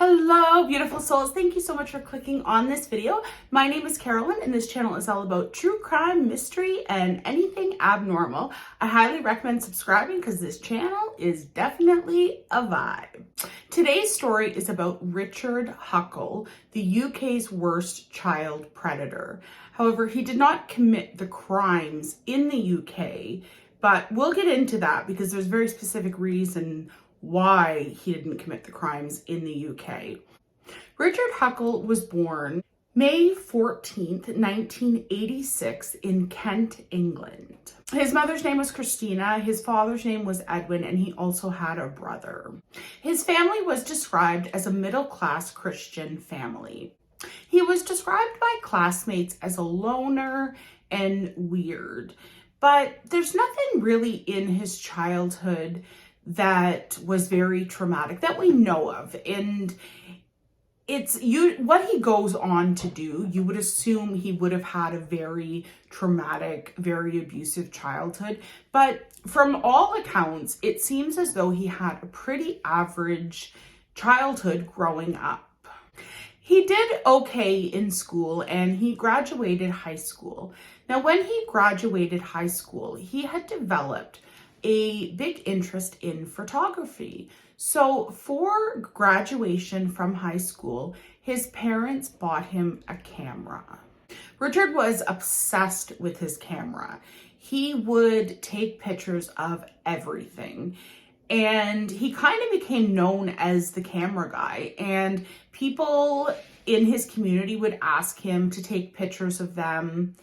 Hello, beautiful souls. Thank you so much for clicking on this video. My name is Carolyn, and this channel is all about true crime, mystery, and anything abnormal. I highly recommend subscribing because this channel is definitely a vibe. Today's story is about Richard Huckle, the UK's worst child predator. However, he did not commit the crimes in the UK, but we'll get into that because there's a very specific reason why he didn't commit the crimes in the UK. Richard Huckle was born May 14th, 1986 in Kent, England. His mother's name was Christina, his father's name was Edwin, and he also had a brother. His family was described as a middle-class Christian family. He was described by classmates as a loner and weird, but there's nothing really in his childhood that was very traumatic that we know of. And what he goes on to do, you would assume he would have had a very traumatic, very abusive childhood. But from all accounts, it seems as though he had a pretty average childhood growing up. He did okay in school and he graduated high school. Now, when he graduated high school, he had developed a big interest in photography. So for graduation from high school, his parents bought him a camera. Richard was obsessed with his camera. He would take pictures of everything. And he kind of became known as the camera guy. And people in his community would ask him to take pictures of them.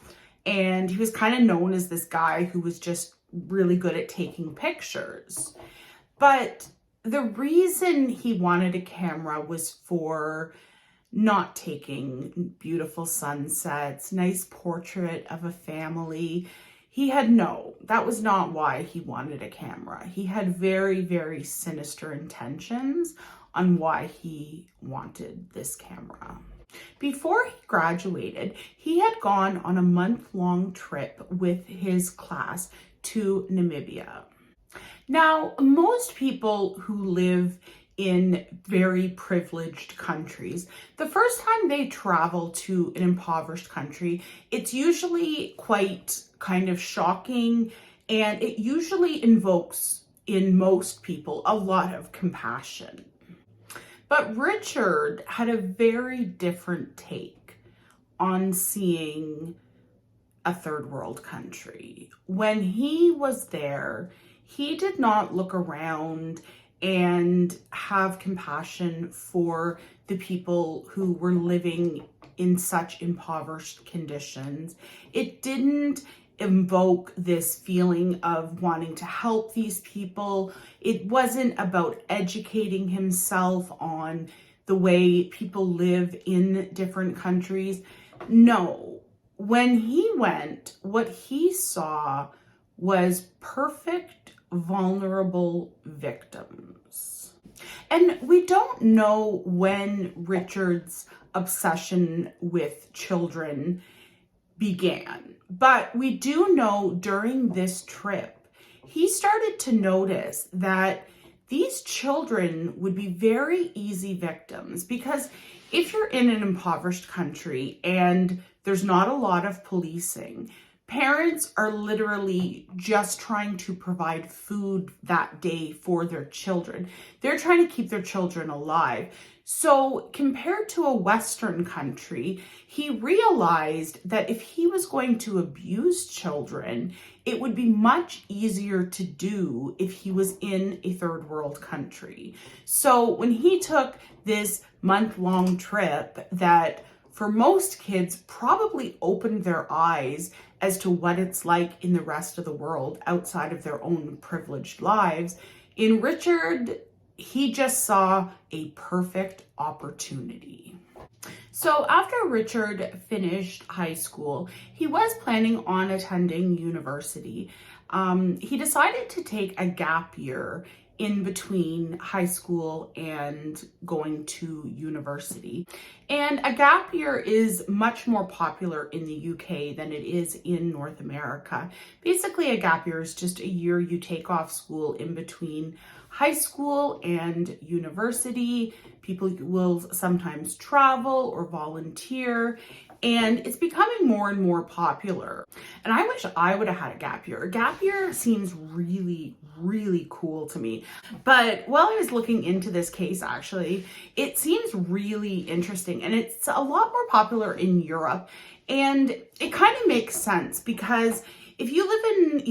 And he was kind of known as this guy who was just really good at taking pictures. But the reason he wanted a camera was for not taking beautiful sunsets, nice portrait of a family. That was not why he wanted a camera. He had very, very sinister intentions on why he wanted this camera. Before he graduated, he had gone on a month-long trip with his class to Namibia. Now, most people who live in very privileged countries, the first time they travel to an impoverished country, it's usually quite kind of shocking, and it usually invokes in most people a lot of compassion. But Richard had a very different take on seeing a third world country. When he was there, he did not look around and have compassion for the people who were living in such impoverished conditions. It didn't invoke this feeling of wanting to help these people. It wasn't about educating himself on the way people live in different countries. No. When he went, what he saw was perfect, vulnerable victims. And we don't know when Richard's obsession with children began, but we do know during this trip, he started to notice that these children would be very easy victims, because if you're in an impoverished country and there's not a lot of policing, parents are literally just trying to provide food that day for their children. They're trying to keep their children alive. So compared to a Western country, he realized that if he was going to abuse children, it would be much easier to do if he was in a third world country. So when he took this month-long trip that for most kids probably opened their eyes as to what it's like in the rest of the world outside of their own privileged lives, in Richard, he just saw a perfect opportunity. So after Richard finished high school, he was planning on attending university. He decided to take a gap year in between high school and going to university. And a gap year is much more popular in the UK than it is in North America. Basically, a gap year is just a year you take off school in between high school and university. People will sometimes travel or volunteer, and it's becoming more and more popular. And I wish I would have had a gap year. A gap year seems really, really cool to me. But while I was looking into this case, actually, it seems really interesting, and it's a lot more popular in Europe. And it kind of makes sense because if you live in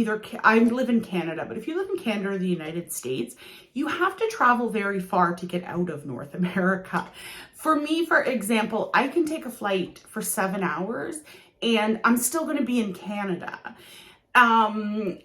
I live in Canada, but if you live in Canada or the United States, you have to travel very far to get out of North America. For me, for example, I can take a flight for 7 hours and I'm still going to be in Canada. I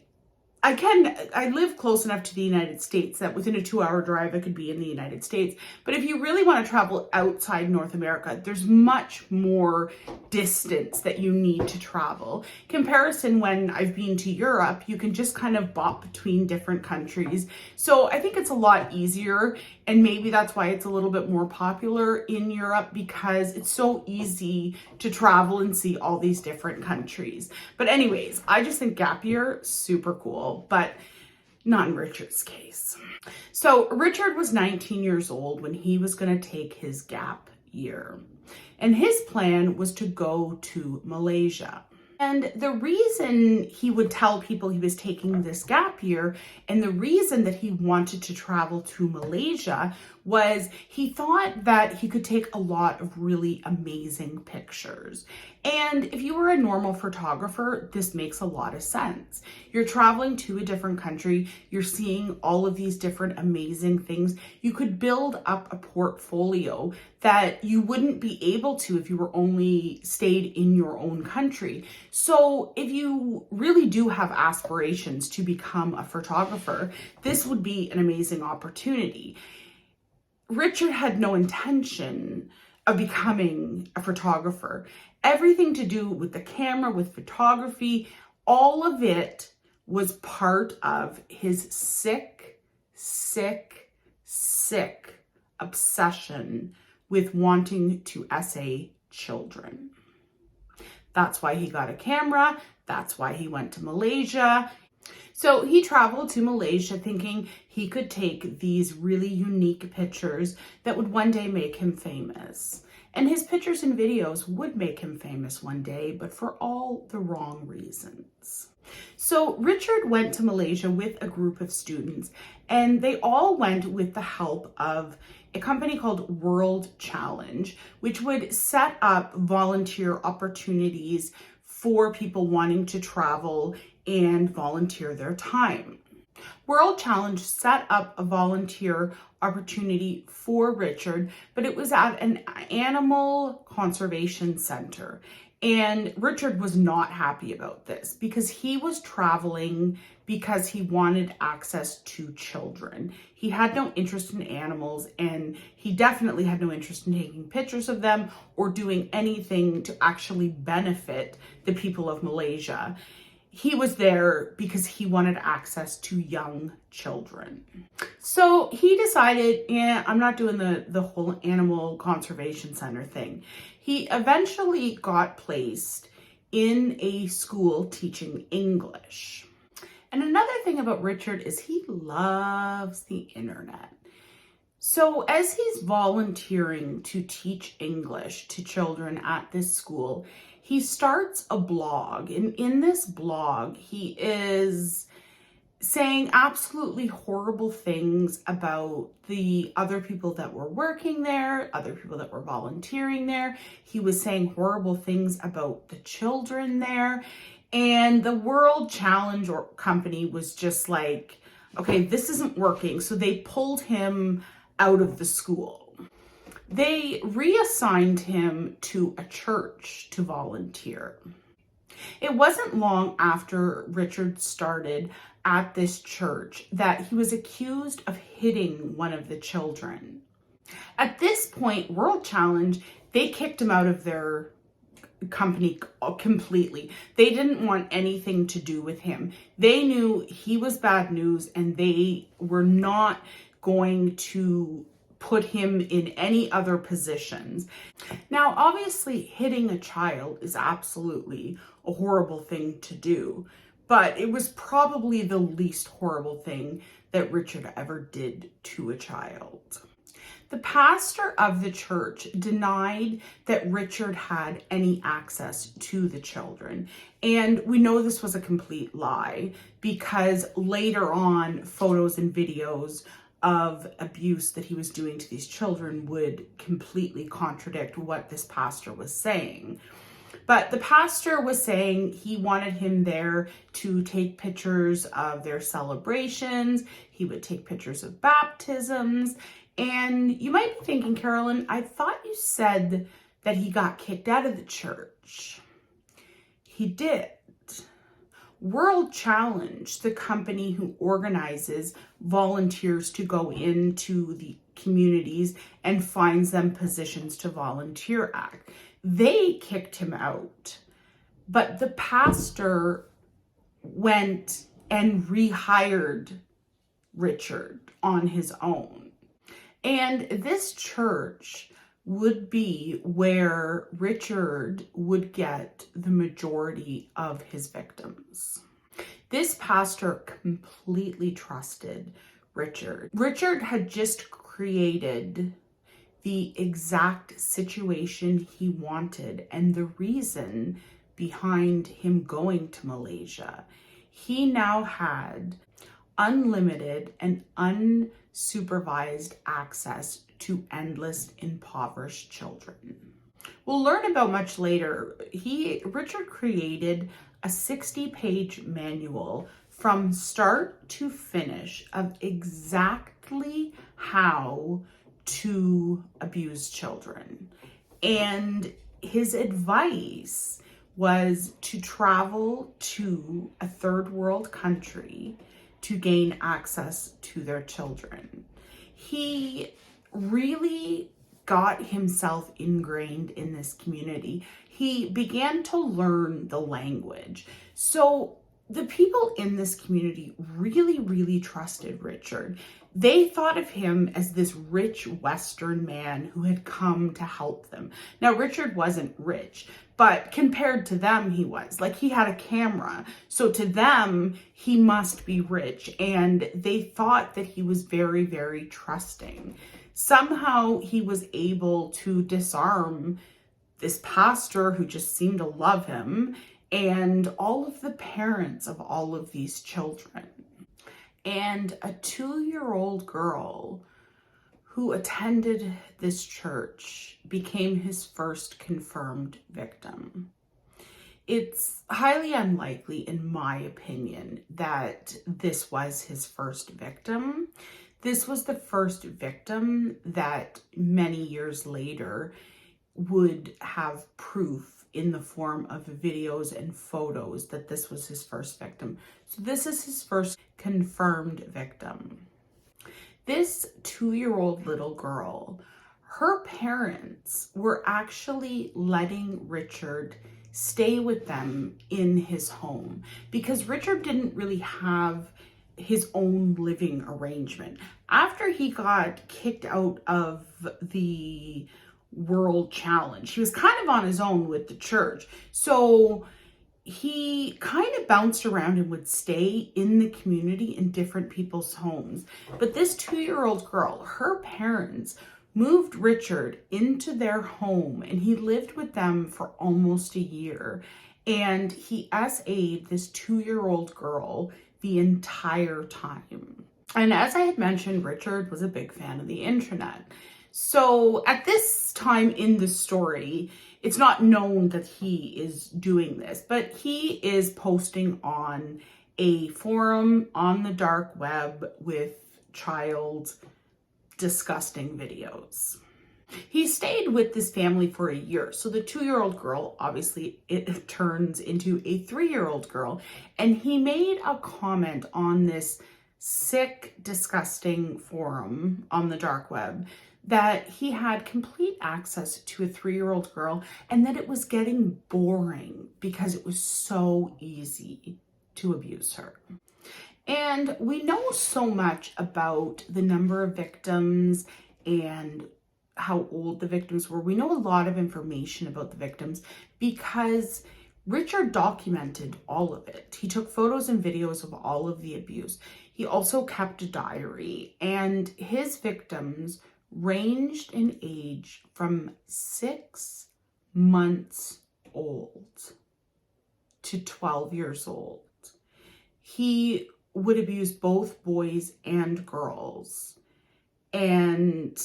live close enough to the United States that within a 2-hour drive, I could be in the United States. But if you really want to travel outside North America, there's much more distance that you need to travel. Comparison, when I've been to Europe, you can just kind of bop between different countries. So I think it's a lot easier, and maybe that's why it's a little bit more popular in Europe, because it's so easy to travel and see all these different countries. But anyways, I just think gap year, super cool, but not in Richard's case. So Richard was 19 years old when he was going to take his gap year. And his plan was to go to Malaysia. And the reason he would tell people he was taking this gap year, and the reason that he wanted to travel to Malaysia, was he thought that he could take a lot of really amazing pictures. And if you were a normal photographer, this makes a lot of sense. You're traveling to a different country, you're seeing all of these different amazing things. You could build up a portfolio that you wouldn't be able to if you were only stayed in your own country. So if you really do have aspirations to become a photographer, this would be an amazing opportunity. Richard had no intention of becoming a photographer. Everything to do with the camera, with photography, all of it was part of his sick obsession with wanting to essay children. That's why he got a camera. That's why he went to Malaysia. So he traveled to Malaysia thinking he could take these really unique pictures that would one day make him famous. And his pictures and videos would make him famous one day, but for all the wrong reasons. So Richard went to Malaysia with a group of students, and they all went with the help of a company called World Challenge, which would set up volunteer opportunities for people wanting to travel and volunteer their time. World Challenge set up a volunteer opportunity for Richard, but it was at an animal conservation center. And Richard was not happy about this because he was traveling because he wanted access to children. He had no interest in animals, and he definitely had no interest in taking pictures of them or doing anything to actually benefit the people of Malaysia. He was there because he wanted access to young children. So he decided, I'm not doing the whole animal conservation center thing. He eventually got placed in a school teaching English. And another thing about Richard is he loves the internet. So as he's volunteering to teach English to children at this school, he starts a blog. And in this blog, he is saying absolutely horrible things about the other people that were working there, other people that were volunteering there. He was saying horrible things about the children there. And the World Challenge company was just like, okay, this isn't working. So they pulled him out of the school. They reassigned him to a church to volunteer. It wasn't long after Richard started at this church that he was accused of hitting one of the children. At this point, World Challenge, they kicked him out of their company completely. They didn't want anything to do with him. They knew he was bad news, and they were not going to put him in any other positions. Now, obviously, hitting a child is absolutely a horrible thing to do, but it was probably the least horrible thing that Richard ever did to a child. The pastor of the church denied that Richard had any access to the children. And we know this was a complete lie because later on, photos and videos of abuse that he was doing to these children would completely contradict what this pastor was saying. But the pastor was saying he wanted him there to take pictures of their celebrations. He would take pictures of baptisms. And you might be thinking, Carolyn, I thought you said that he got kicked out of the church. He did. World Challenge, the company who organizes volunteers to go into the communities and finds them positions to volunteer at, they kicked him out. But the pastor went and rehired Richard on his own. And this church would be where Richard would get the majority of his victims. This pastor completely trusted Richard. Richard had just created the exact situation he wanted and the reason behind him going to Malaysia. He now had unlimited and unsupervised access to endless impoverished children. We'll learn about much later. Richard created a 60-page manual from start to finish of exactly how to abuse children. And his advice was to travel to a third world country to gain access to their children. He really got himself ingrained in this community. He began to learn the language. So the people in this community really, really trusted Richard. They thought of him as this rich Western man who had come to help them. Now, Richard wasn't rich, but compared to them, he was. Like, he had a camera. So to them, he must be rich. And they thought that he was very, very trusting. Somehow he was able to disarm this pastor who just seemed to love him and all of the parents of all of these children. And a 2-year-old girl who attended this church became his first confirmed victim. It's highly unlikely, in my opinion, that this was his first victim. This was the first victim that many years later would have proof in the form of videos and photos that this was his first victim. So this is his first confirmed victim. This 2-year-old little girl, her parents were actually letting Richard stay with them in his home because Richard didn't really have his own living arrangement. After he got kicked out of the World Challenge, he was kind of on his own with the church. So he kind of bounced around and would stay in the community in different people's homes. But this 2-year-old girl, her parents moved Richard into their home and he lived with them for almost a year. And he SA'd this 2-year-old girl the entire time. And as I had mentioned, Richard was a big fan of the internet. So at this time in the story, it's not known that he is doing this, but he is posting on a forum on the dark web with child disgusting videos. He stayed with this family for a year. So the 2-year-old girl, obviously it turns into a 3-year-old girl. And he made a comment on this sick, disgusting forum on the dark web that he had complete access to a 3-year-old girl and that it was getting boring because it was so easy to abuse her. And we know so much about the number of victims and how old the victims were. We know a lot of information about the victims because Richard documented all of it. He took photos and videos of all of the abuse. He also kept a diary, and his victims ranged in age from 6 months old to 12 years old. He would abuse both boys and girls. And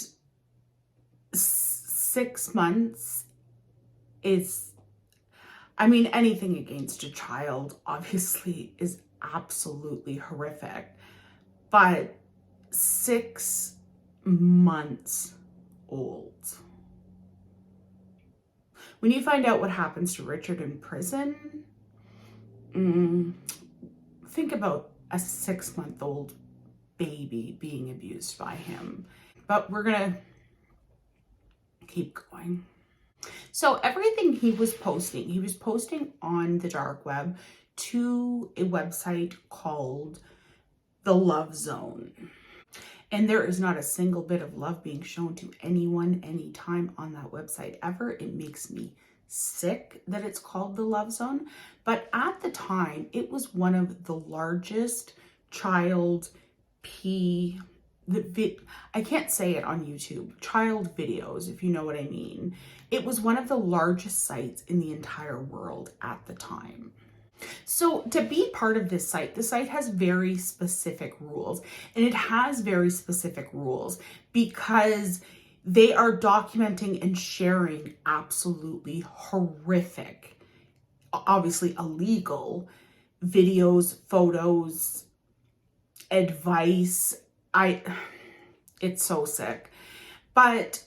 6 months is, I mean, anything against a child obviously is absolutely horrific. But 6 months old. When you find out what happens to Richard in prison, think about a 6-month-old baby being abused by him. But we're gonna keep going. So everything he was posting on the dark web to a website called The Love Zone. And there is not a single bit of love being shown to anyone, anytime on that website ever. It makes me sick that it's called The Love Zone. But at the time, it was one of the largest child I can't say it on YouTube, child videos, if you know what I mean. It was one of the largest sites in the entire world at the time. So to be part of this site, the site has very specific rules, and it has very specific rules because they are documenting and sharing absolutely horrific, obviously illegal videos, photos, advice. It's so sick. But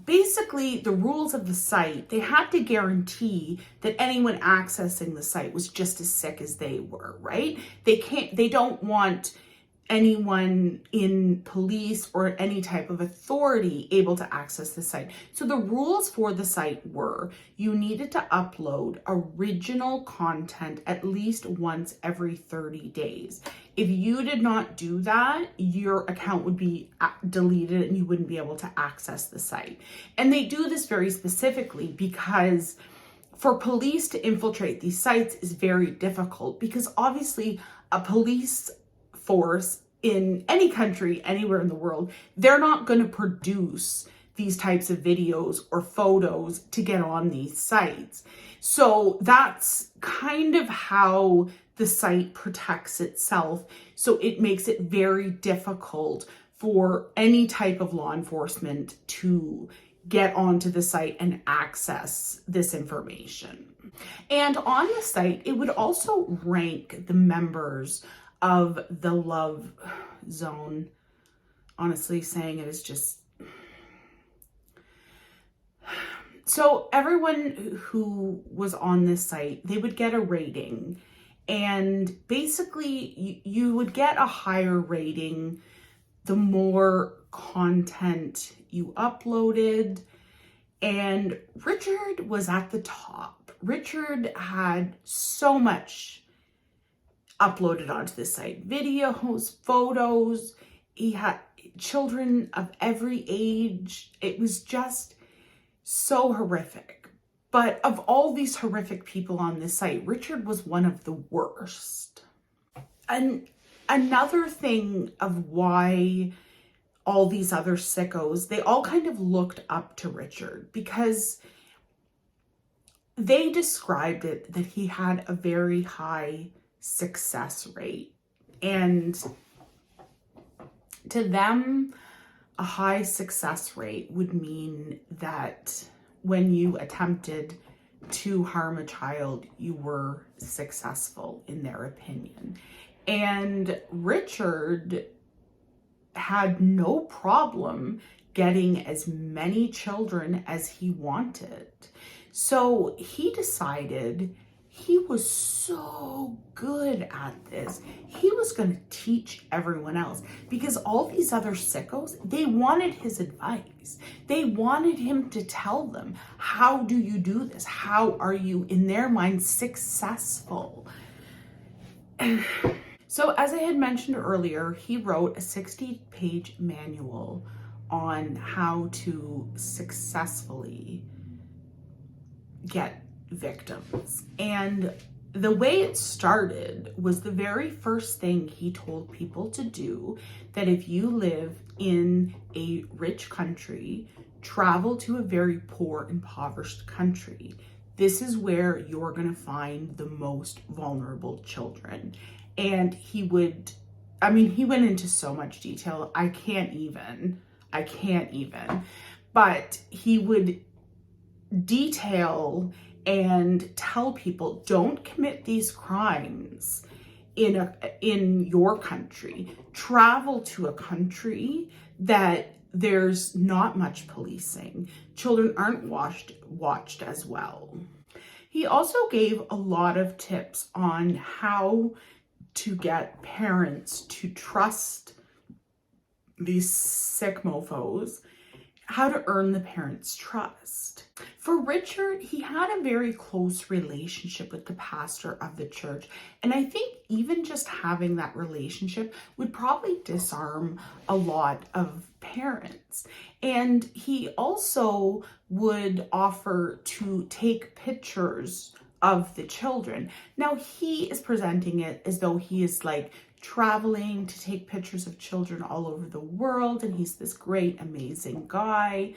basically, the rules of the site, they had to guarantee that anyone accessing the site was just as sick as they were, right? They don't want anyone in police or any type of authority able to access the site. So the rules for the site were you needed to upload original content at least once every 30 days. If you did not do that, your account would be deleted and you wouldn't be able to access the site. And they do this very specifically because for police to infiltrate these sites is very difficult, because obviously a police force in any country, anywhere in the world, they're not going to produce these types of videos or photos to get on these sites. So that's kind of how the site protects itself. So it makes it very difficult for any type of law enforcement to get onto the site and access this information. And on the site, it would also rank the members of the Love Zone. Honestly, saying it is just... So everyone who was on this site, they would get a rating. And basically, you would get a higher rating the more content you uploaded. And Richard was at the top. Richard had so much uploaded onto the site. Videos, photos. He had children of every age. It was just so horrific. But of all these horrific people on this site, Richard was one of the worst. And another thing of why all these other sickos, they all kind of looked up to Richard because they described it that he had a very high success rate. And to them, a high success rate would mean that when you attempted to harm a child, you were successful in their opinion. And Richard had no problem getting as many children as he wanted. So he decided he was so good at this, he was going to teach everyone else, because all these other sickos, they wanted his advice. They wanted him to tell them, how do you do this? How are you, in their minds, successful? So as I had mentioned earlier, he wrote a 60-page manual on how to successfully get victims. And the way it started was the very first thing he told people to do, that if you live in a rich country, travel to a very poor, impoverished country. This is where you're going to find the most vulnerable children. And he went into so much detail. I can't even. But he would detail and tell people, don't commit these crimes in your country. Travel to a country that there's not much policing. Children aren't watched as well. He also gave a lot of tips on how to get parents to trust these sick mofos, how to earn the parents' trust. For Richard, he had a very close relationship with the pastor of the church. And I think even just having that relationship would probably disarm a lot of parents. And he also would offer to take pictures of the children. Now, he is presenting it as though he is like traveling to take pictures of children all over the world, and he's this great, amazing guy.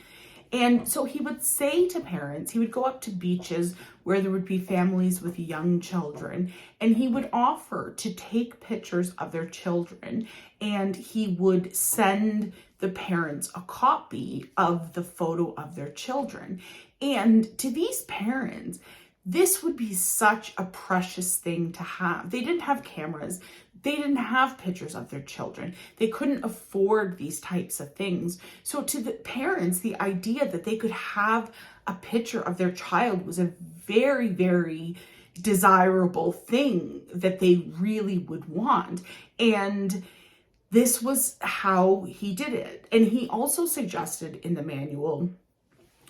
And so he would say to parents, he would go up to beaches where there would be families with young children, and he would offer to take pictures of their children, and he would send the parents a copy of the photo of their children. And to these parents, this would be such a precious thing to have. They didn't have cameras. They didn't have pictures of their children. They couldn't afford these types of things. So to the parents, the idea that they could have a picture of their child was a very, very desirable thing that they really would want. And this was how he did it. And he also suggested in the manual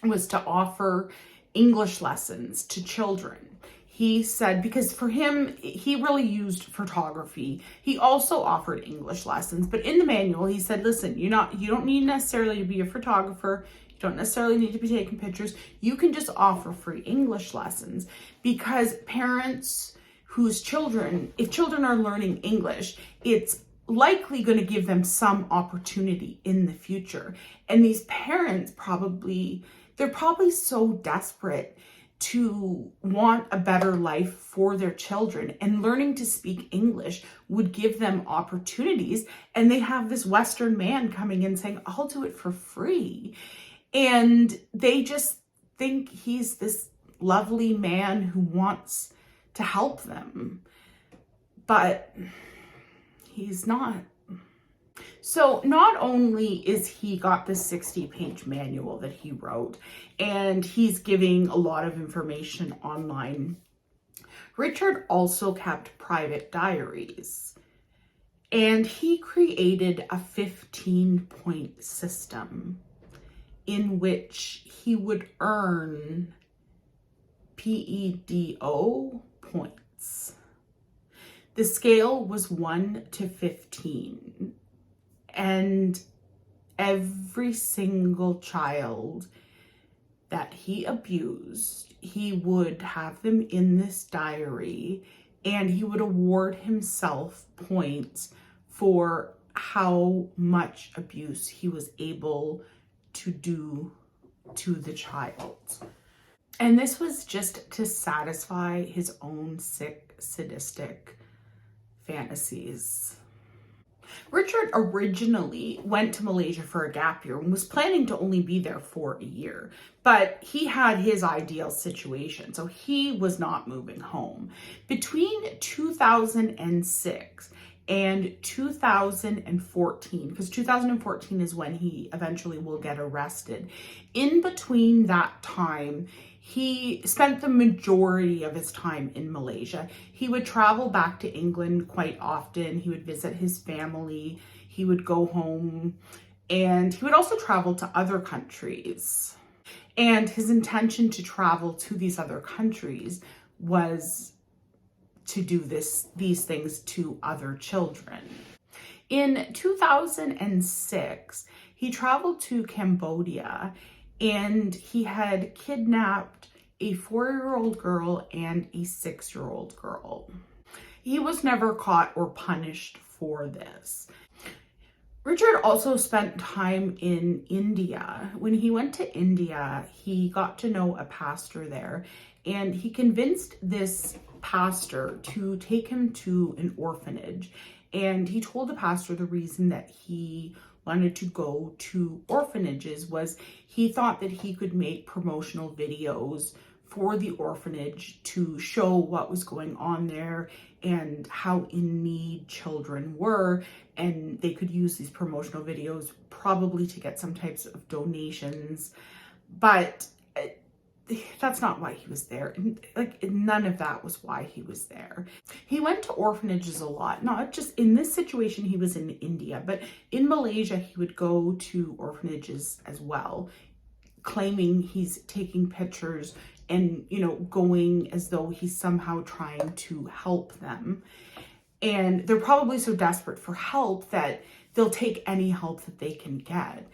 was to offer English lessons to children. He said, because for him, he really used photography. He also offered English lessons, but in the manual, he said, listen, you don't need necessarily to be a photographer. You don't necessarily need to be taking pictures. You can just offer free English lessons, because parents whose children, if children are learning English, it's likely going to give them some opportunity in the future. And these parents they're probably so desperate to want a better life for their children, and learning to speak English would give them opportunities. And they have this Western man coming in saying, I'll do it for free. And they just think he's this lovely man who wants to help them, but he's not. So not only is he got the 60-page manual that he wrote, and he's giving a lot of information online, Richard also kept private diaries. And he created a 15-point system in which he would earn PEDO points. The scale was 1 to 15. And every single child that he abused, he would have them in this diary, and he would award himself points for how much abuse he was able to do to the child. And this was just to satisfy his own sick, sadistic fantasies. Richard originally went to Malaysia for a gap year and was planning to only be there for a year, but he had his ideal situation, so he was not moving home. Between 2006 and 2014, because 2014 is when he eventually will get arrested, in between that time, he spent the majority of his time in Malaysia. He would travel back to England quite often. He would visit his family. He would go home, and he would also travel to other countries. And his intention to travel to these other countries was to do these things to other children. In 2006, he traveled to Cambodia, and he had kidnapped a 4-year-old girl and a 6-year-old girl. He was never caught or punished for this. Richard also spent time in India. When he went to India, he got to know a pastor there, and he convinced this pastor to take him to an orphanage. And he told the pastor the reason that he wanted to go to orphanages was he thought that he could make promotional videos for the orphanage to show what was going on there and how in need children were, and they could use these promotional videos probably to get some types of donations. But that's not why he was there. Like, none of that was why he was there. He went to orphanages a lot, not just in this situation, he was in India, but in Malaysia, he would go to orphanages as well, claiming he's taking pictures and, you know, going as though he's somehow trying to help them. And they're probably so desperate for help that they'll take any help that they can get.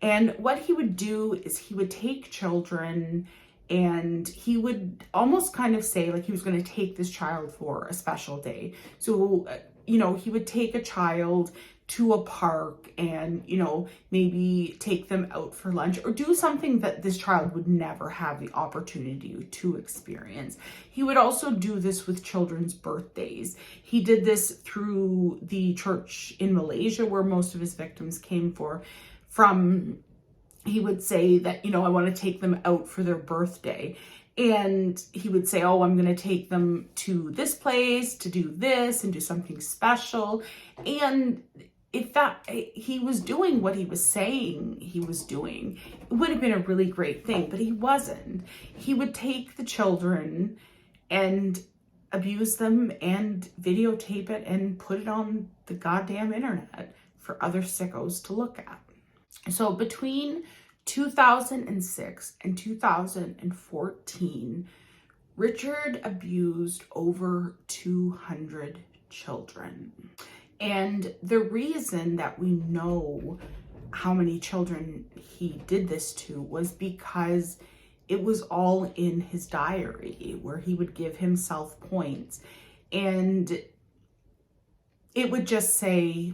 And what he would do is he would take children and he would almost kind of say like he was going to take this child for a special day. So, you know, he would take a child to a park and, you know, maybe take them out for lunch or do something that this child would never have the opportunity to experience. He would also do this with children's birthdays. He did this through the church in Malaysia where most of his victims came from. He would say that, you know, I want to take them out for their birthday. And he would say, oh, I'm going to take them to this place to do this and do something special. And if that he was doing what he was saying he was doing, it would have been a really great thing, but he wasn't. He would take the children and abuse them and videotape it and put it on the goddamn internet for other sickos to look at. So between 2006 and 2014, Richard abused over 200 children. And the reason that we know how many children he did this to was because it was all in his diary where he would give himself points. And it would just say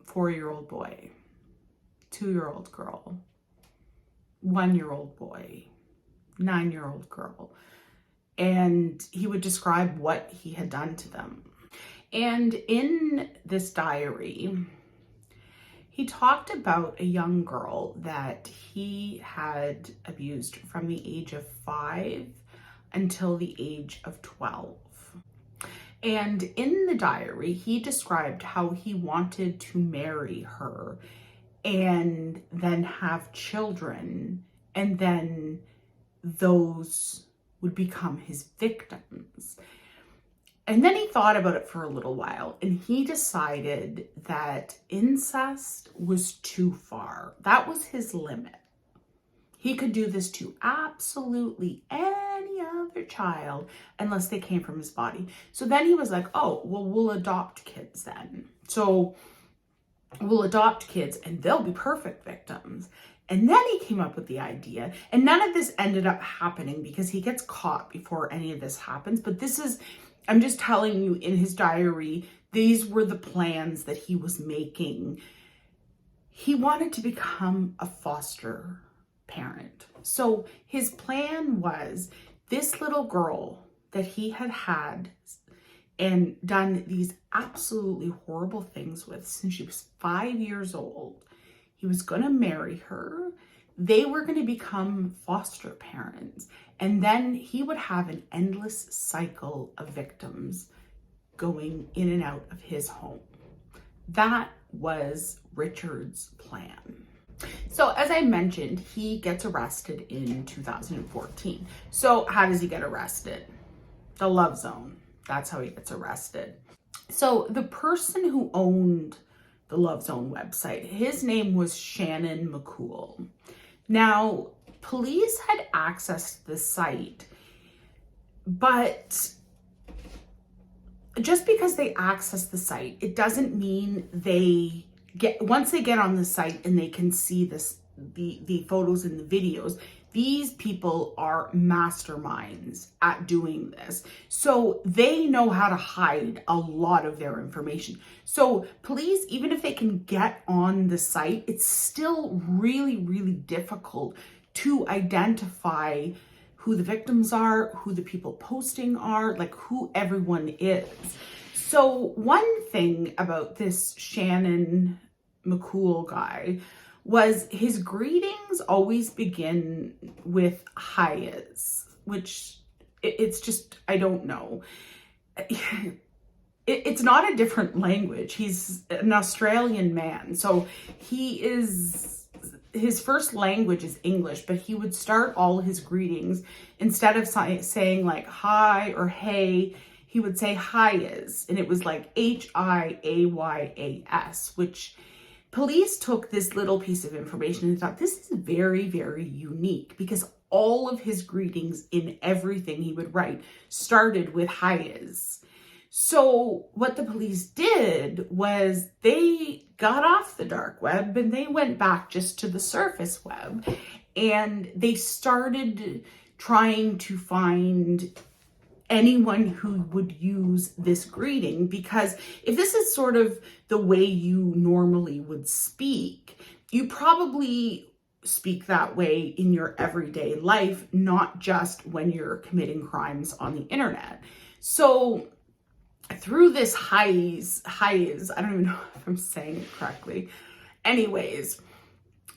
4-year-old boy, 2-year-old girl, 1-year-old boy, 9-year-old girl. And he would describe what he had done to them. And in this diary, he talked about a young girl that he had abused from the age of 5 until the age of 12. And in the diary, he described how he wanted to marry her and then have children, and then those would become his victims. And then he thought about it for a little while and he decided that incest was too far. That was his limit. He could do this to absolutely any other child unless they came from his body. So then he was like, oh, well, we'll adopt kids then. So we'll adopt kids and they'll be perfect victims. And then he came up with the idea, and none of this ended up happening because he gets caught before any of this happens. But this is, I'm just telling you, in his diary, these were the plans that he was making. He wanted to become a foster parent. So his plan was this little girl that he had had and done these absolutely horrible things with since she was 5 years old. He was going to marry her. They were going to become foster parents. And then he would have an endless cycle of victims going in and out of his home. That was Richard's plan. So as I mentioned, he gets arrested in 2014. So how does he get arrested? The Love Zone. That's how he gets arrested. So the person who owned the Love Zone website, his name was Shannon McCool. Now, police had accessed the site, but just because they access the site, it doesn't mean they get, once they get on the site and they can see this, the photos and the videos, These people are masterminds at doing this. So they know how to hide a lot of their information. So police, even if they can get on the site, it's still really, really difficult to identify who the victims are, who the people posting are, like who everyone is. So one thing about this Shannon McCool guy was his greetings always begin with highs, which it's just, I don't know. It's not a different language. He's an Australian man. So his first language is English, but he would start all his greetings, instead of saying like hi or hey, he would say highs, and it was like HIAYAS, which police took this little piece of information and thought, this is very, very unique, because all of his greetings in everything he would write started with highs. So what the police did was they got off the dark web and they went back just to the surface web, and they started trying to find anyone who would use this greeting, because if this is sort of the way you normally would speak, you probably speak that way in your everyday life, not just when you're committing crimes on the internet. So through this highs, I don't even know if I'm saying it correctly. Anyways,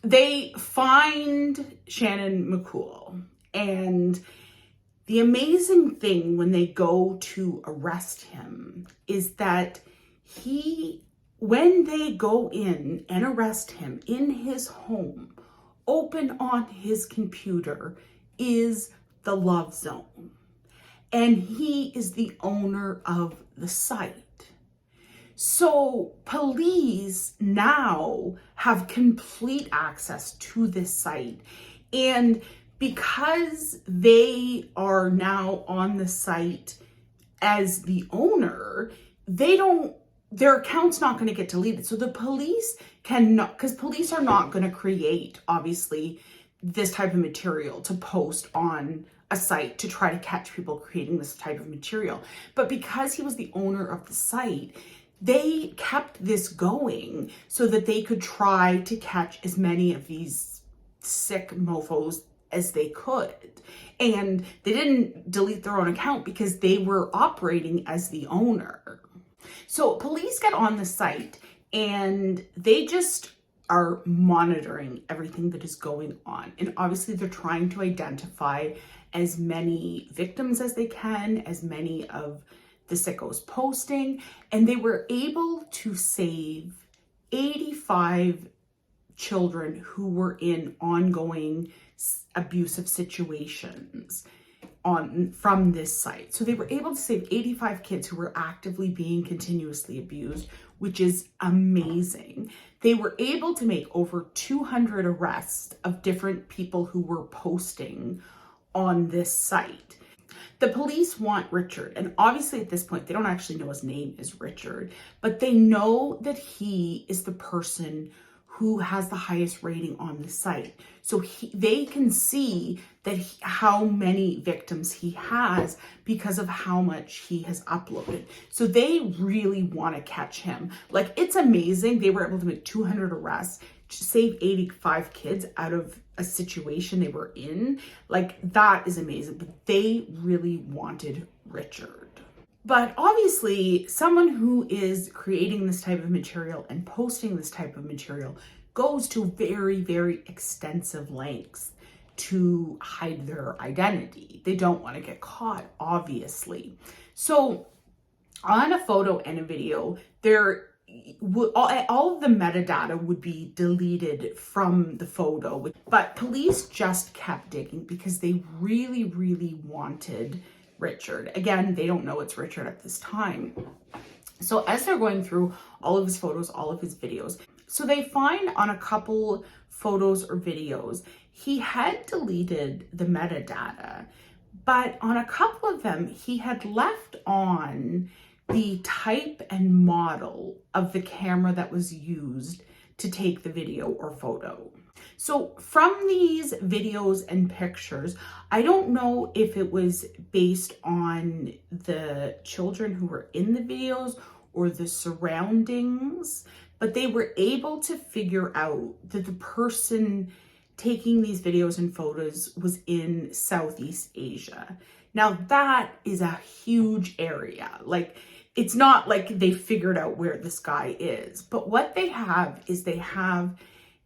they find Shannon McCool, and the amazing thing when they go to arrest him is that when they go in and arrest him in his home, open on his computer is the Love Zone. And he is the owner of the site. So police now have complete access to this site. And because they are now on the site as the owner, their account's not going to get deleted. So the police cannot, because police are not going to create, obviously, this type of material to post on a site to try to catch people creating this type of material. But because he was the owner of the site, they kept this going so that they could try to catch as many of these sick mofos as they could. And they didn't delete their own account because they were operating as the owner. So police get on the site and they just are monitoring everything that is going on. And obviously they're trying to identify as many victims as they can, as many of the sickos posting. And they were able to save 85 children who were in ongoing abusive situations from this site. So they were able to save 85 kids who were actively being continuously abused, which is amazing. They were able to make over 200 arrests of different people who were posting on this site. The police want Richard, and obviously at this point, they don't actually know his name is Richard, but they know that he is the person who has the highest rating on the site. So they can see that how many victims he has because of how much he has uploaded. So they really want to catch him. Like, it's amazing. They were able to make 200 arrests, save 85 kids out of a situation they were in. Like, that is amazing. But they really wanted Richard. But obviously, someone who is creating this type of material and posting this type of material goes to very, very extensive lengths to hide their identity. They don't want to get caught, obviously. So on a photo and a video, all of the metadata would be deleted from the photo. But police just kept digging because they really, really wanted Richard. Again, they don't know it's Richard at this time. So as they're going through all of his photos, all of his videos, so they find on a couple photos or videos, he had deleted the metadata, but on a couple of them, he had left on the type and model of the camera that was used to take the video or photo. So from these videos and pictures, I don't know if it was based on the children who were in the videos or the surroundings, but they were able to figure out that the person taking these videos and photos was in Southeast Asia. Now that is a huge area. Like, it's not like they figured out where this guy is, but what they have is they have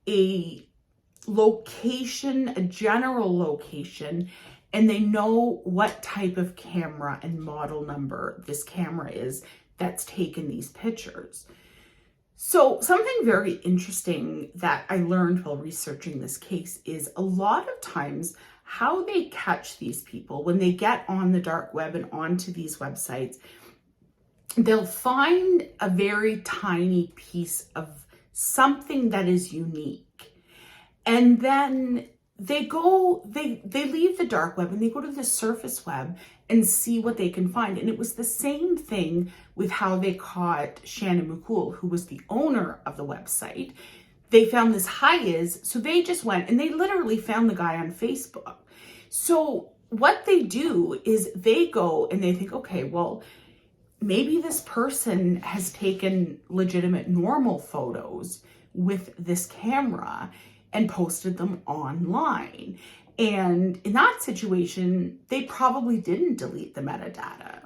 a location, a general location, and they know what type of camera and model number this camera is that's taken these pictures. So something very interesting that I learned while researching this case is a lot of times how they catch these people when they get on the dark web and onto these websites, they'll find a very tiny piece of something that is unique. And then they leave the dark web and they go to the surface web and see what they can find. And it was the same thing with how they caught Shannon McCool, who was the owner of the website. They found this Hayes, so they just went and they literally found the guy on Facebook. So what they do is they go and they think, okay, well, maybe this person has taken legitimate normal photos with this camera and posted them online. And in that situation, they probably didn't delete the metadata.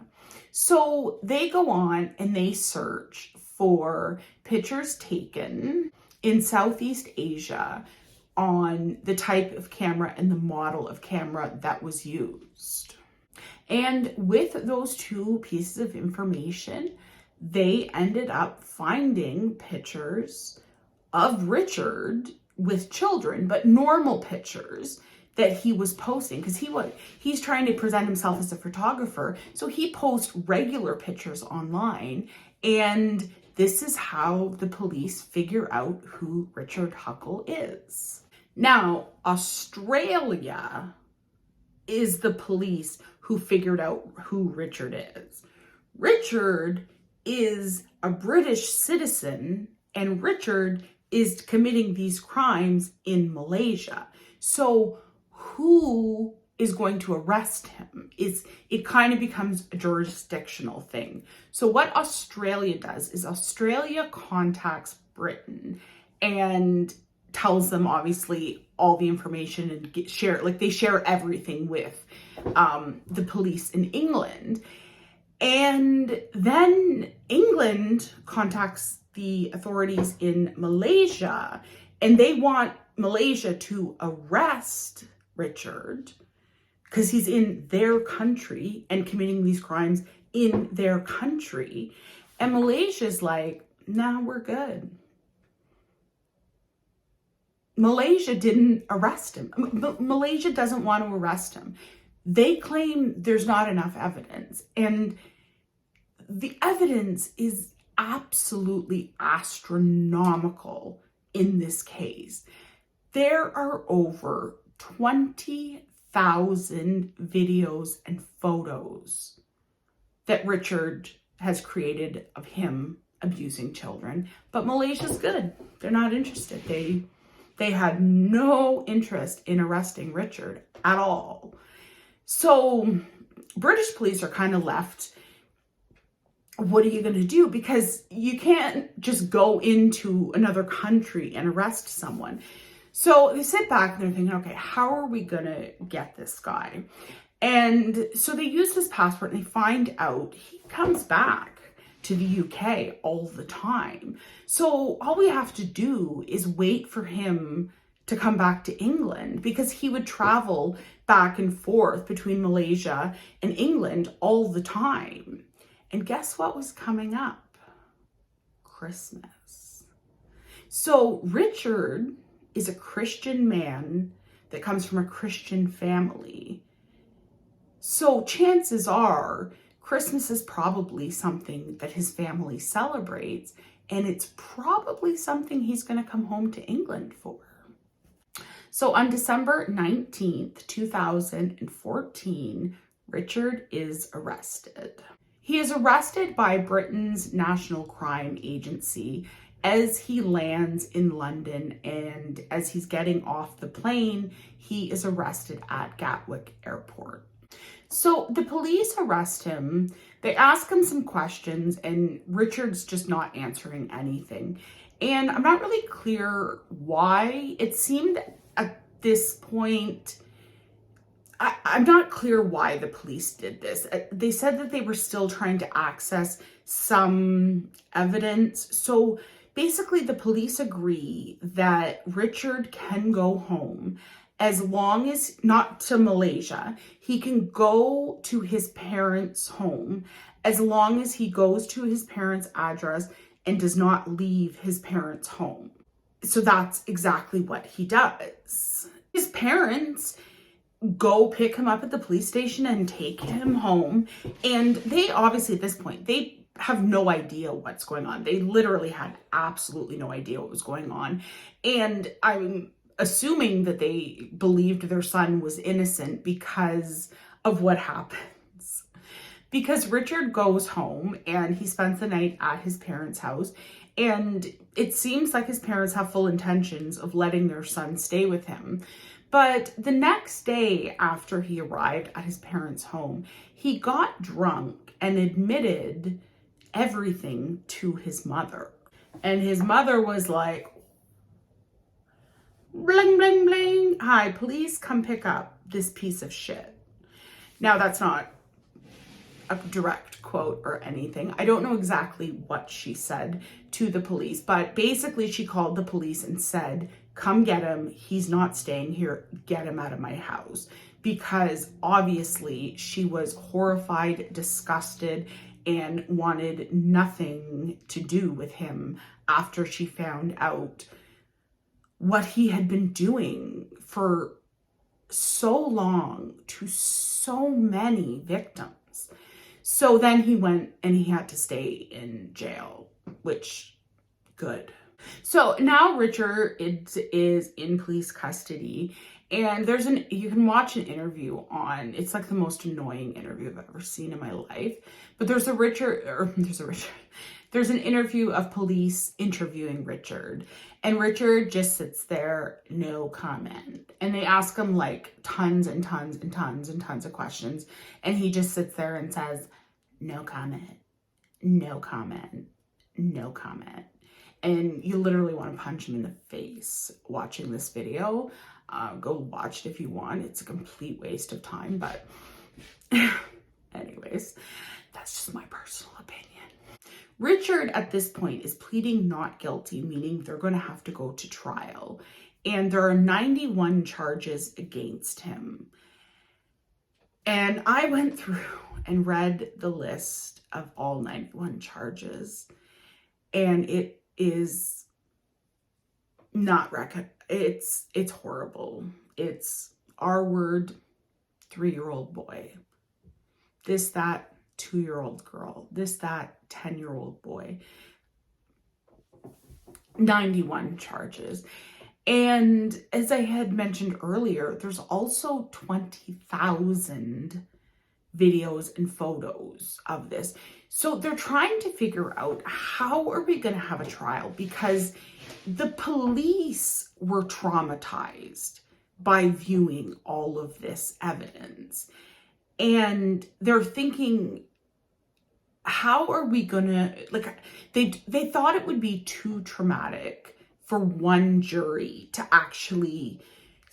So they go on and they search for pictures taken in Southeast Asia on the type of camera and the model of camera that was used. And with those two pieces of information, they ended up finding pictures of Richard with children, but normal pictures that he was posting, because he's trying to present himself as a photographer, so he posts regular pictures online. And this is how the police figure out who Richard Huckle is. Now, Australia is the police who figured out who Richard is. Richard is a British citizen, and Richard is committing these crimes in Malaysia. So who is going to arrest him? It kind of becomes a jurisdictional thing. So what Australia does is Australia contacts Britain and tells them obviously all the information and they share everything with the police in England. And then England contacts the authorities in Malaysia, and they want Malaysia to arrest Richard because he's in their country and committing these crimes in their country. And Malaysia's like, nah, we're good. Malaysia didn't arrest him. Malaysia doesn't want to arrest him. They claim there's not enough evidence. And the evidence is absolutely astronomical in this case. There are over 20,000 videos and photos that Richard has created of him abusing children, but Malaysia's good. They're not interested. They had no interest in arresting Richard at all. So British police are kind of left, what are you going to do? Because you can't just go into another country and arrest someone. So they sit back and they're thinking, okay, how are we going to get this guy? And so they use his passport and they find out he comes back to the UK all the time. So all we have to do is wait for him to come back to England, because he would travel back and forth between Malaysia and England all the time. And guess what was coming up? Christmas. So Richard is a Christian man that comes from a Christian family. So chances are Christmas is probably something that his family celebrates, and it's probably something he's going to come home to England for. So on December 19th, 2014, Richard is arrested. He is arrested by Britain's National Crime Agency, as he lands in London and as he's getting off the plane, he is arrested at Gatwick Airport. So the police arrest him. They ask him some questions and Richard's just not answering anything. And I'm not really clear why. It seemed at this point, I'm not clear why the police did this. They said that they were still trying to access some evidence. So basically the police agree that Richard can go home as long as, not to Malaysia, he can go to his parents' home as long as he goes to his parents' address and does not leave his parents' home. So that's exactly what he does. His parents go pick him up at the police station and take him home. And they obviously at this point, they have no idea what's going on. They literally had absolutely no idea what was going on. And I'm assuming that they believed their son was innocent because of what happens. Because Richard goes home and he spends the night at his parents' house. And it seems like his parents have full intentions of letting their son stay with him. But the next day after he arrived at his parents' home, he got drunk and admitted everything to his mother. And his mother was like, bling, bling, bling. Hi, please come pick up this piece of shit. Now, that's not a direct quote or anything. I don't know exactly what she said to the police, but basically she called the police and said, come get him. He's not staying here. Get him out of my house. Because obviously she was horrified, disgusted, and wanted nothing to do with him after she found out what he had been doing for so long to so many victims. So then he went and he had to stay in jail, which, good. So now Richard is in police custody, and you can watch an interview on, it's like the most annoying interview I've ever seen in my life, but there's an interview of police interviewing Richard, and Richard just sits there, no comment. And they ask him like tons and tons and tons and tons of questions, and he just sits there and says, no comment, no comment, no comment. And you literally want to punch him in the face watching this video. Go watch it if you want. It's a complete waste of time, but anyways, that's just my personal opinion. Richard at this point is pleading not guilty, meaning they're going to have to go to trial. And there are 91 charges against him. And I went through and read the list of all 91 charges, and it is not it's horrible. It's R-word, 3-year-old boy, this, that, 2-year-old girl, this, that, 10-year-old boy, 91 charges. And as I had mentioned earlier, there's also 20,000 videos and photos of this. So they're trying to figure out, how are we going to have a trial? Because the police were traumatized by viewing all of this evidence. And they're thinking, how are we going to, like, they thought it would be too traumatic for one jury to actually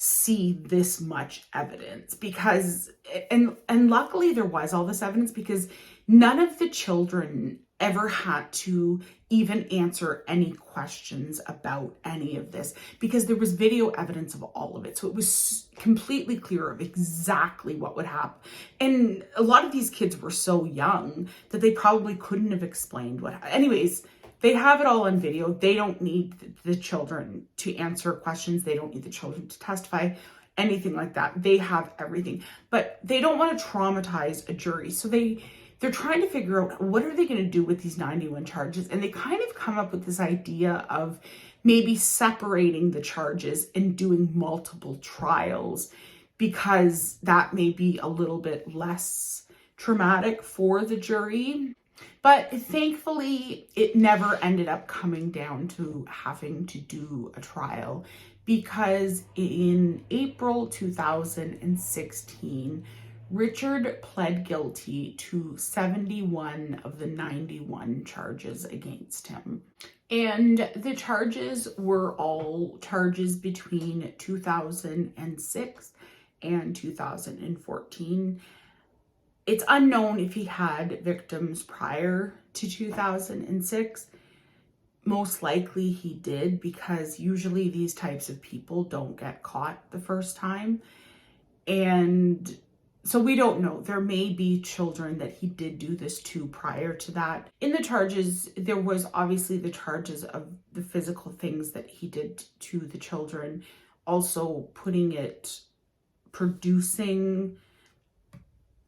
see this much evidence, because and luckily there was all this evidence, because none of the children ever had to even answer any questions about any of this, because there was video evidence of all of it. So it was completely clear of exactly what would happen. And a lot of these kids were so young that they probably couldn't have explained what. Anyways, they have it all on video. They don't need the children to answer questions. They don't need the children to testify, anything like that. They have everything, but they don't want to traumatize a jury. So they're trying to figure out, what are they going to do with these 91 charges? And they kind of come up with this idea of maybe separating the charges and doing multiple trials, because that may be a little bit less traumatic for the jury. But thankfully, it never ended up coming down to having to do a trial, because in April 2016, Richard pled guilty to 71 of the 91 charges against him. And the charges were all charges between 2006 and 2014. It's unknown if he had victims prior to 2006. Most likely he did, because usually these types of people don't get caught the first time. And so we don't know. There may be children that he did do this to prior to that. In the charges, there was obviously the charges of the physical things that he did to the children, also producing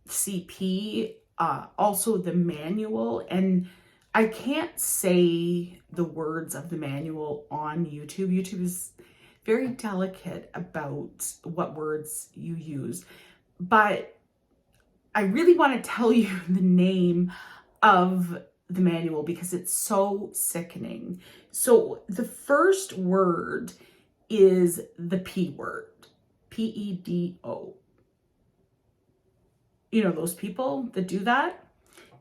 CP, also the manual. And I can't say the words of the manual on YouTube. YouTube is very delicate about what words you use. But I really want to tell you the name of the manual because it's so sickening. So the first word is the P word, PEDO. You know, those people that do that?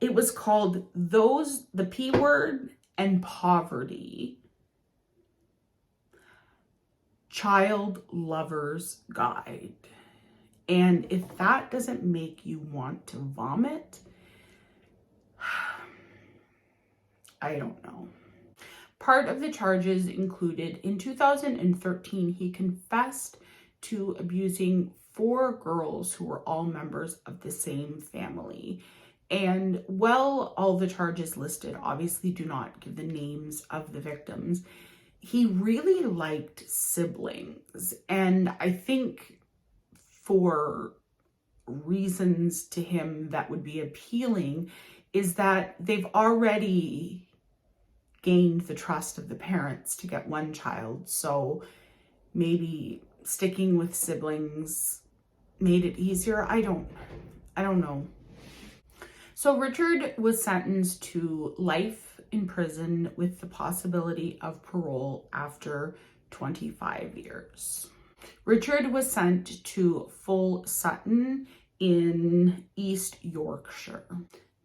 It was called the P word and poverty. Child Lover's Guide. And if that doesn't make you want to vomit, I don't know. Part of the charges included, in 2013, he confessed to abusing 4 girls who were all members of the same family. And while all the charges listed obviously do not give the names of the victims, he really liked siblings. And I think for reasons to him that would be appealing is that they've already gained the trust of the parents to get one child. So maybe sticking with siblings made it easier. I don't know. So Richard was sentenced to life in prison with the possibility of parole after 25 years. Richard was sent to Full Sutton in East Yorkshire.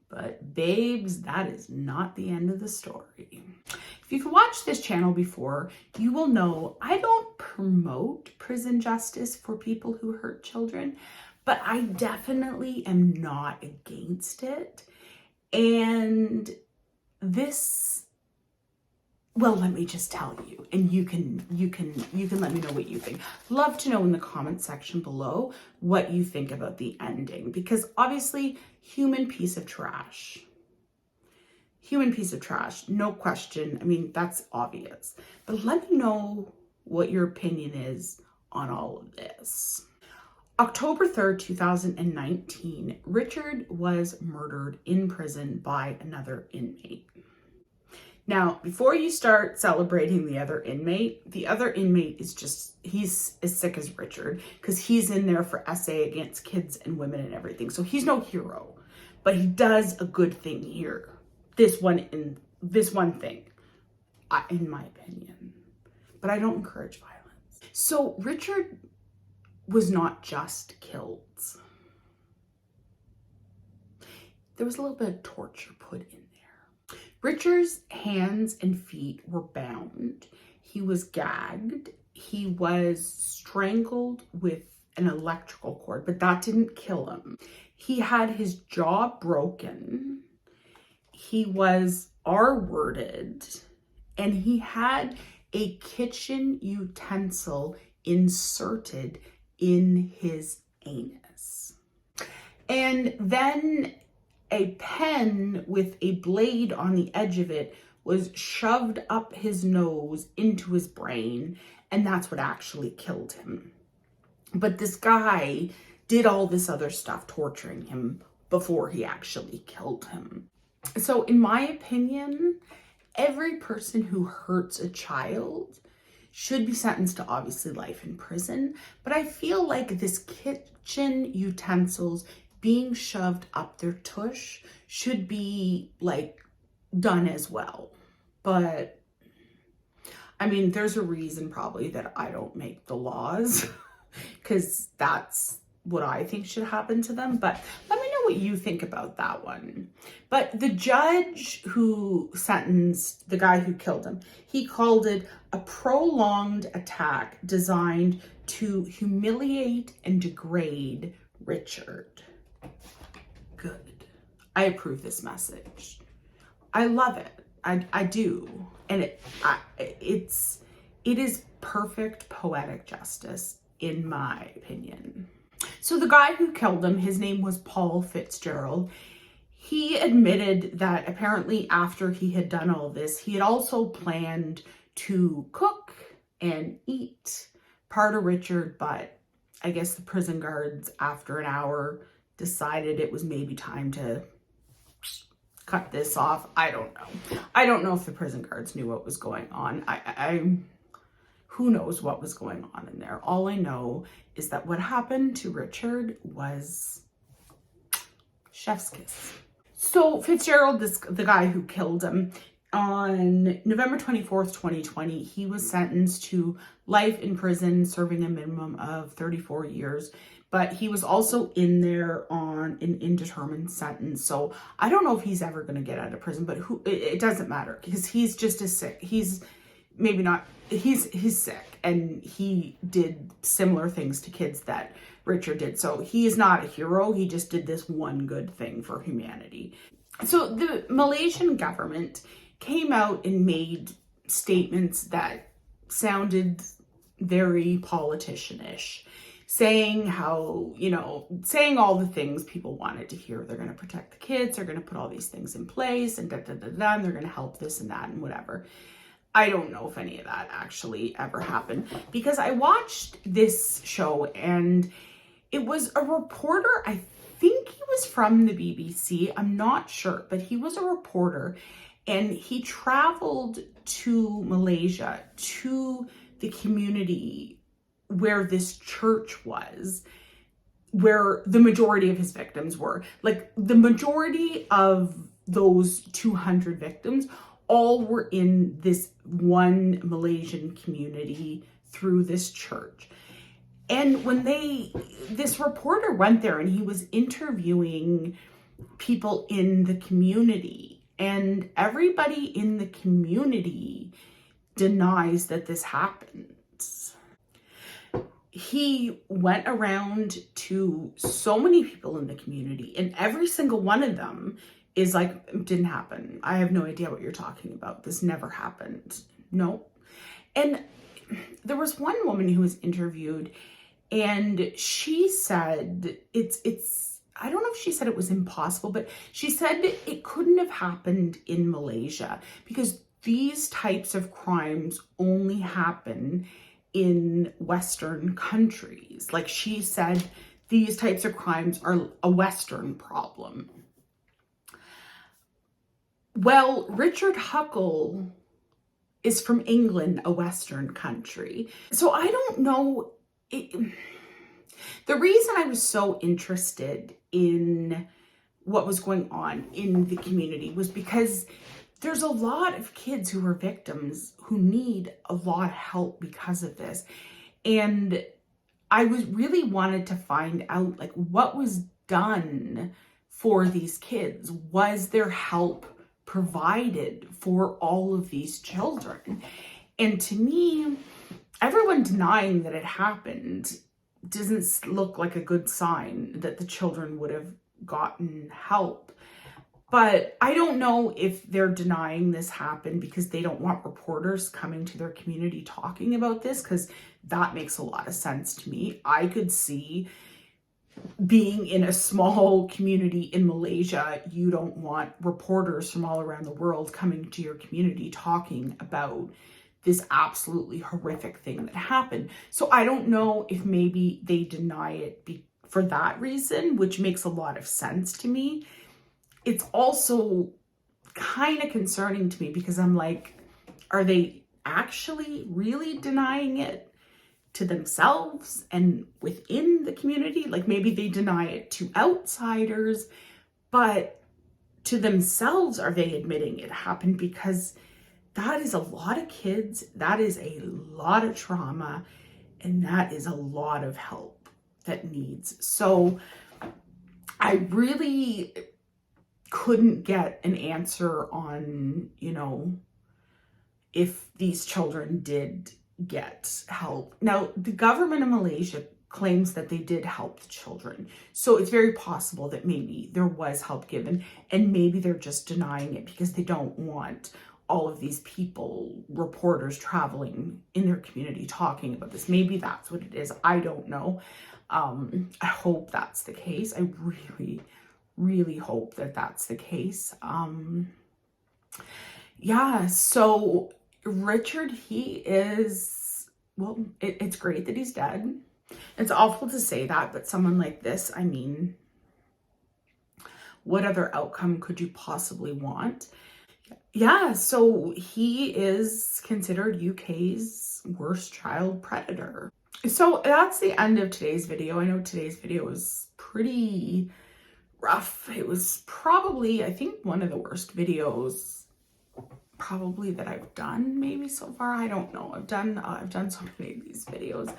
But babes, that is not the end of the story. If you've watched this channel before, you will know I don't promote prison justice for people who hurt children, but I definitely am not against it. And this, well, let me just tell you, and you can let me know what you think. Love to know in the comment section below what you think about the ending, because obviously, human piece of trash. Human piece of trash, no question. I mean, that's obvious. But let me know what your opinion is on all of this. October 3rd, 2019, Richard was murdered in prison by another inmate. Now, before you start celebrating the other inmate is just, he's as sick as Richard, because he's in there for SA against kids and women and everything. So he's no hero, but he does a good thing here. This one thing, in my opinion. But I don't encourage violence. So Richard was not just killed. There was a little bit of torture put in there. Richard's hands and feet were bound. He was gagged. He was strangled with an electrical cord, but that didn't kill him. He had his jaw broken. He was R-worded, and he had a kitchen utensil inserted in his anus. And then a pen with a blade on the edge of it was shoved up his nose into his brain, and that's what actually killed him. But this guy did all this other stuff, torturing him before he actually killed him. So in my opinion, every person who hurts a child should be sentenced to obviously life in prison. But I feel like this kitchen utensils being shoved up their tush should be like done as well. But I mean, there's a reason probably that I don't make the laws because that's what I think should happen to them. But let me know what you think about that one. But the judge who sentenced the guy who killed him, he called it a prolonged attack designed to humiliate and degrade Richard. Good. I approve this message. I love it. I do. And it is perfect poetic justice, in my opinion. So the guy who killed him, his name was Paul Fitzgerald. He admitted that apparently after he had done all this, he had also planned to cook and eat part of Richard, but I guess the prison guards, after an hour, decided it was maybe time to cut this off. I don't know. I don't know if the prison guards knew what was going on. Who knows what was going on in there. All I know is that what happened to Richard was chef's kiss. So Fitzgerald, the guy who killed him, on November 24th, 2020, he was sentenced to life in prison, serving a minimum of 34 years. But he was also in there on an indeterminate sentence. So I don't know if he's ever going to get out of prison, but it doesn't matter because he's just as sick. He's maybe not, he's sick, and he did similar things to kids that Richard did. So he is not a hero. He just did this one good thing for humanity. So the Malaysian government came out and made statements that sounded very politician-ish, saying how, saying all the things people wanted to hear. They're going to protect the kids, they're going to put all these things in place, and and they're going to help this and that and whatever. I don't know if any of that actually ever happened, because I watched this show and it was a reporter, I think he was from the BBC, I'm not sure, but he was a reporter, and he traveled to Malaysia, to the community where this church was, where the majority of his victims were. Like, the majority of those 200 victims all were in this one Malaysian community through this church. And when this reporter went there and he was interviewing people in the community, and everybody in the community denies that this happened. He went around to so many people in the community, and every single one of them is like, it didn't happen. I have no idea what you're talking about. This never happened. No. And there was one woman who was interviewed, and she said I don't know if she said it was impossible, but she said it couldn't have happened in Malaysia because these types of crimes only happen in Western countries. Like, she said, these types of crimes are a Western problem. Well, Richard Huckle is from England, a Western country. So I don't know. The reason I was so interested in what was going on in the community was because there's a lot of kids who are victims who need a lot of help because of this. And I really wanted to find out, like, what was done for these kids. Was there help provided for all of these children? And to me, everyone denying that it happened doesn't look like a good sign that the children would have gotten help. But I don't know if they're denying this happened because they don't want reporters coming to their community talking about this, because that makes a lot of sense to me. I could see being in a small community in Malaysia, you don't want reporters from all around the world coming to your community talking about this absolutely horrific thing that happened. So I don't know if maybe they deny it for that reason, which makes a lot of sense to me. It's also kind of concerning to me because I'm like, are they actually really denying it? to themselves and within the community. Like maybe they deny it to outsiders, but to themselves, are they admitting it happened? Because that is a lot of kids, that is a lot of trauma, and that is a lot of help that needs. So I really couldn't get an answer on, you know, if these children did get help. Now, the government of Malaysia claims that they did help the children. So it's very possible that maybe there was help given, and maybe they're just denying it because they don't want all of these people, reporters traveling in their community talking about this. Maybe that's what it is. I don't know. I hope that's the case. I really, really hope that that's the case. Yeah, so Richard, he is, well, it's great that he's dead. It's awful to say that, but someone like this, I mean, what other outcome could you possibly want? Yeah, so he is considered UK's worst child predator. So that's the end of today's video. I know today's video was pretty rough. It was probably, I think, one of the worst videos probably that I've done maybe so far. I don't know. I've done so many of these videos.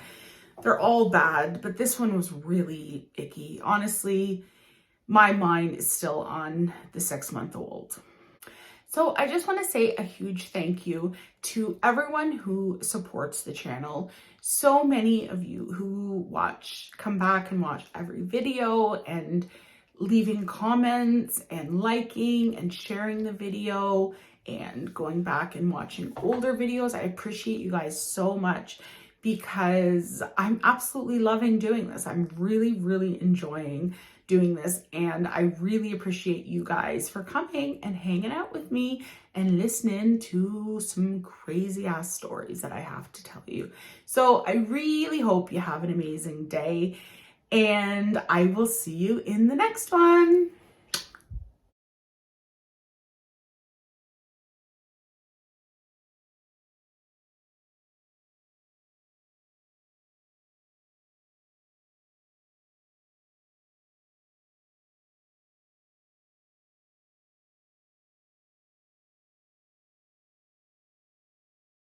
They're all bad, but this one was really icky. Honestly, my mind is still on the 6-month-old. So I just want to say a huge thank you to everyone who supports the channel. So many of you who come back and watch every video and leaving comments and liking and sharing the video and going back and watching older videos. I appreciate you guys so much because I'm absolutely loving doing this. I'm really, really enjoying doing this, and I really appreciate you guys for coming and hanging out with me and listening to some crazy ass stories that I have to tell you. So I really hope you have an amazing day, and I will see you in the next one.